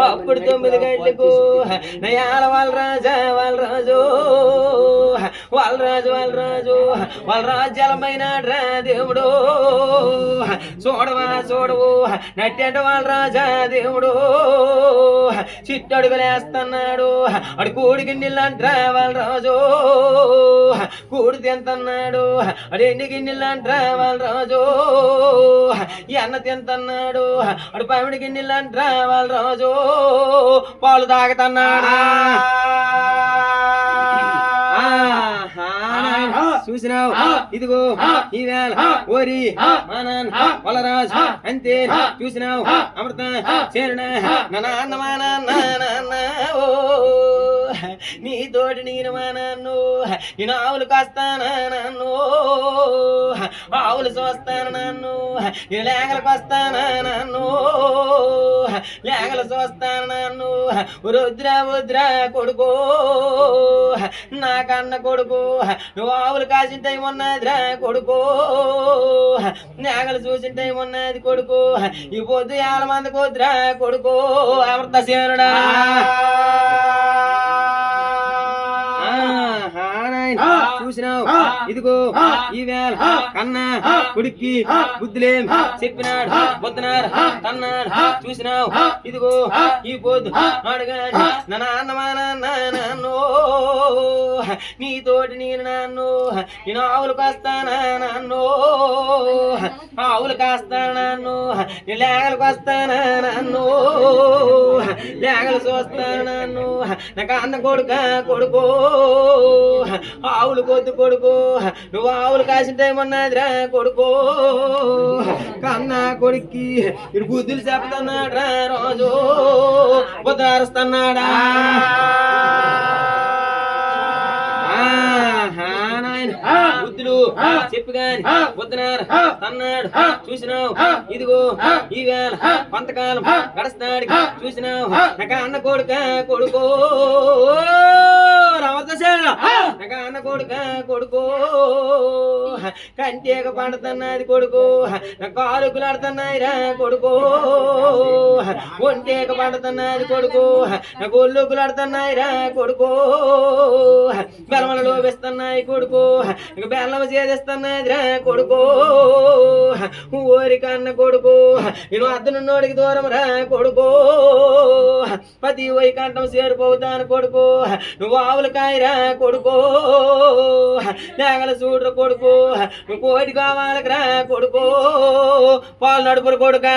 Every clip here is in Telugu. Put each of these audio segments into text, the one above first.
అప్పుడు 9 గంటలకు నయాల వాళ్ళరాజు జలమైన దేవుడు చూడవు నట్టంట వాళ్ళ రాజా దేవుడు చిట్టడుగులేస్తున్నాడు అడు కూడికి నీళ్ళంట్రా వాళ్ళ రాజు కూడి తింటున్నాడు అడు ఎండి గిన్నెలంట్రా వాళ్ళ రాజు ఎన్న తింటున్నాడు అడు పమిడి గిన్నెలంట్రా వాళ్ళ రాజు పాలు తాగుతున్నాడా చూసినావు ఇదిగో ఈవేళ ఓరి మానాన్ వలరాజు అంతే చూసినావు అమృత చేరణ నాన్న మా నాన్న నీతోటి నేను మా నాన్ను నేను ఆవులు కాస్తానా నన్ను ఆవులు చూస్తాను నన్ను నేను లేగలకు వస్తానా నన్ను లేగలు చూస్తాను నన్ను రుద్ర కొడుకో నాకన్న కొడుకు నువ్వు ఆవులు కాసిన టైం ఉన్నదిరా కొడుకు నేగలు చూసిన టైం ఉన్నది కొడుకు ఈ పొద్దు 50 మంది కొద్దురా కొడుకు అమృత సేనుడా చూసినావు ఇదిగో ఈవేళ కన్నా కొడుక్కి బుద్ధులేం చెప్పినాడు పొద్దునాడు తన్నాడు చూసినావు ఇదిగో ఈ పొద్దు అడుగాడు నాన్నో నీతోటి నేను నేను ఆవులు కాస్తానా నన్ను ఆవులు కాస్తానా నన్ను నేను లేగలకు వస్తానా నన్ను లేగలు చూస్తాను నన్ను నాకు అన్న కొడుకు ఆవులు కొద్దు కొడుకు నువ్వు ఆవులు కాసిన టైం ఉన్నదిరా కొడుకు కన్నా కొడుక్కి ఇటు బుద్ధులు చెప్తున్నాడ్రా రోజు ఉదారుస్తున్నాడా బుద్ధులు చెప్పి గాని వద్దనారు అన్నాడు చూసినావు ఇదిగో ఈవేళ కొంతకాలం గడుస్తాడు చూసినావు నాకు అన్న కొడుకు నాకు అన్న కొడుకు కంటేక పండుతున్నది కొడుకు నా కాలుకులు ఆడుతున్నాయి రా కొడుకు ఒంటేక పండుతున్నది కొడుకు నా గొల్లుకులు ఆడుతున్నాయి రా కొడుకు బెలమలు లోపిస్తున్నాయి కొడుకు బెల్లం చేదిస్తున్నది రా కొడుకు ఊరికన్న కొడుకు నేను అద్దనున్నోడికి దూరం రా కొడుకు పతి వైకంఠం చేరిపోతాను కొడుకు నువ్వు ఆవులు కాయరా కొడుకు లేగల చూడరు కొడుకు నువ్వు కోటి కావాలకి రా కొడుకు పాలు నడుపురు కొడుక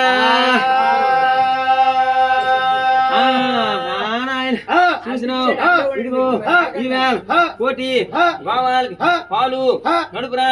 చూసినావు ఇదిగో ఈవేళ కోటి కావాలి పాలు నడుపురా